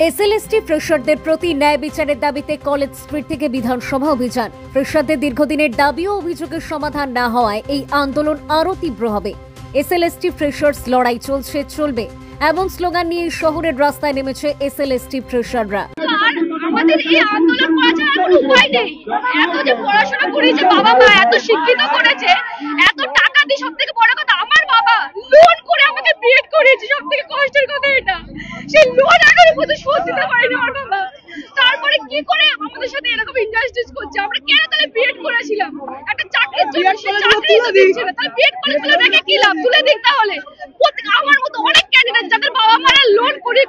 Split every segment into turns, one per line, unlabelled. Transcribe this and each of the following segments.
SLST ফ্রেশারদের প্রতি ন্যায় বিচারের দাবিতে কলেজ স্ট্রিট থেকে বিধানসভা অভিযান। ফ্রেশারদের দীর্ঘদিনের দাবি ও অভিযোগের সমাধান না হওয়ায় এই আন্দোলন আরও তীব্র হবে। এসএলএসটি ফ্রেশার্স লড়াই চলবে এমন স্লোগান নিয়ে শহরের রাস্তায় নেমেছে এসএলএসটি ফ্রেশাররা।
আমাদের এই আন্দোলন করা ছাড়া কোনো উপায় নেই। এত যে পড়াশোনা করেছে, বাবা মা এত শিক্ষিত করেছে, এত টাকা দিয়ে, সব থেকে বড় কথা আমার বাবা লোন করে আমাকে বিএড করিয়েছে। সব থেকে কষ্টের কথা এটা, সেই লোন এখনো পর্যন্ত শোধ দিতে পারেনি আমার বাবা। তারপরে কি করে আমাদের সাথে এরকম ইনজাস্টিস করছে? আমরা কেন তাহলে বিএড করেছিলাম? একটা চাকরির জন্য, সেই চাকরি তো দিচ্ছে না, তাহলে বিএড করে তুলে দেখে কি লাভ? তুলে দিক তাহলে। আমার মতো অনেক ক্যান্ডিডেট যাদের বাবা মারা লোন করে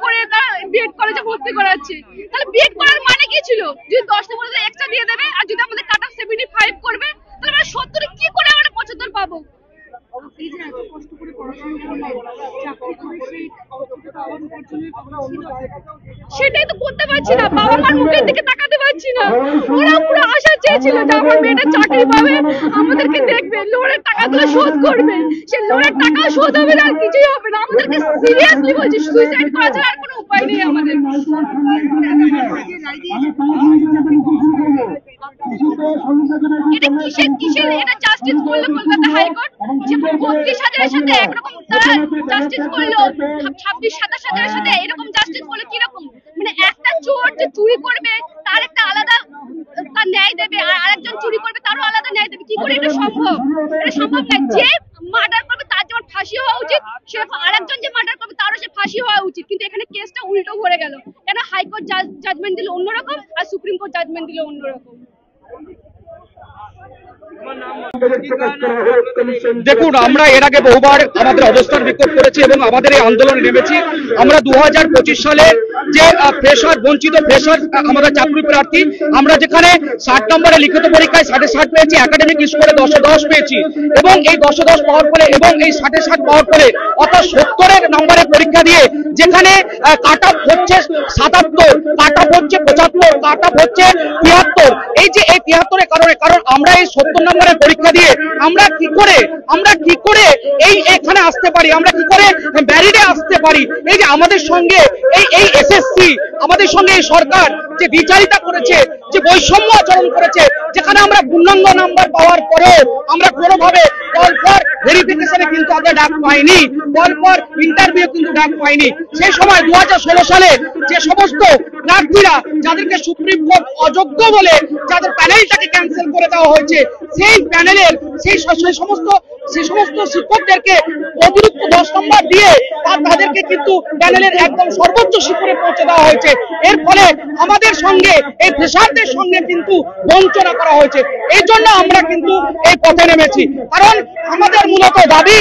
বিএড কলেজে ভর্তি করাচ্ছে, তাহলে বিএড করার মানে কি ছিল? যদি 10 বছর এক্সট্রা দিয়ে দেবে আর যদি আমাদের কাট অফ 75 করবে, তাহলে আমরা 70 কি করে আমরা 75 পাবো? সেটাই তো করতে পারছি না, বাবা মার মুখের দিকে তাকাতে পারছি না। ওরা পুরো আশা চেয়েছিল যে আমার মেয়েটা চাকরি পাবে, আমাদেরকে দেখবে, লোনের টাকাগুলো শোধ করবে। সে লোনের টাকা শোধ হবে না, আর কিছুই হবে না। আমাদেরকে সিরিয়াসলি বলছি, সুইসাইড করা ছাড়া আর কোনো উপায় নেই আমাদের। এটা কিসের এটা জাস্টিস করলো কলকাতা হাইকোর্ট? যে 32,000-এর সাথে একরকম তারা জাস্টিস করলো, 26-27,000-এর সাথে এরকম জাস্টিস করলো। কিরকম মানে একটা চোর যে চুরি করবে তার একটা আলাদা তার ন্যায় দেবে, আর আরেকজন চুরি করবে তারও আলাদা ন্যায় দেবে? কি করে এটা সম্ভব? এটা সম্ভব না। যে মার্ডার করবে তার যেমন ফাঁসি হওয়া উচিত, সে আরেকজন যে মার্ডার করবে তারও সে ফাঁসি হওয়া উচিত। কিন্তু এখানে কেসটা উল্টো ঘুরে গেল কেন? হাইকোর্ট জাজমেন্ট দিল অন্যরকম আর সুপ্রিম কোর্ট জাজমেন্ট দিল অন্যরকম।
দেখুন, আমরা এর আগে বহুবার আমাদের অবস্থান বিক্ষোভ করেছি এবং আমাদের এই আন্দোলনে নেমেছি। আমরা 2025 সালে যে ফ্রেশার, বঞ্চিত ফ্রেশার আমাদের চাকরি প্রার্থী, আমরা যেখানে 60 নম্বরে লিখিত পরীক্ষায় 60 পেয়েছি, একাডেমিক স্কোরে 10 পেয়েছি, এবং এই 10 পাওয়ার ফলে এবং এই 60 পাওয়ার ফলে অর্থাৎ 70 নম্বরে পরীক্ষা দিয়ে যেখানে কাট অফ হচ্ছে 77, কাট অফ হচ্ছে 75, কাট অফ হচ্ছে 73। এই যে এই 73-এর কারণ আমরা এই 70 নম্বরের পরীক্ষা দিয়ে আমরা কি করে এই এখানে আসতে পারি, আমরা কি করে ব্যারিডে আসতে পারি? এই যে আমাদের সঙ্গে এই এসএসসি, আমাদের সঙ্গে এই সরকার যে বিচারিতা করেছে, যে বৈষম্য আচরণ করেছে, যেখানে আমরা পূর্ণাঙ্গ নাম্বার পাওয়ার পরেও আমরা কোনোভাবে কল ফর ভেরিফিকেশনে কিন্তু আমরা ডাক পাইনি, কল ফর ইন্টারভিউ কিন্তু ডাক পাইনি। সেই সময় 2016 সালে যে সমস্ত প্রার্থীরা যাদেরকে সুপ্রিম কোর্ট অযোগ্য বলে যাদের প্যানেলটাকে ক্যান্সেল করে দেওয়া হয়েছে, সেই প্যানেলের সেই সমস্ত শিক্ষকদেরকে অতিরিক্ত 10 নম্বর দিয়ে তাদেরকে কিন্তু প্যানেলের একদম সর্বোচ্চ শিখরে পৌঁছে দেওয়া হয়েছে। এর ফলে আমাদের সঙ্গে এই ফ্রেশারদের সঙ্গে কিন্তু বঞ্চনা করা হয়েছে। এই জন্য আমরা কিন্তু এই পথে নেমেছি, কারণ আমাদের মূলত দাবি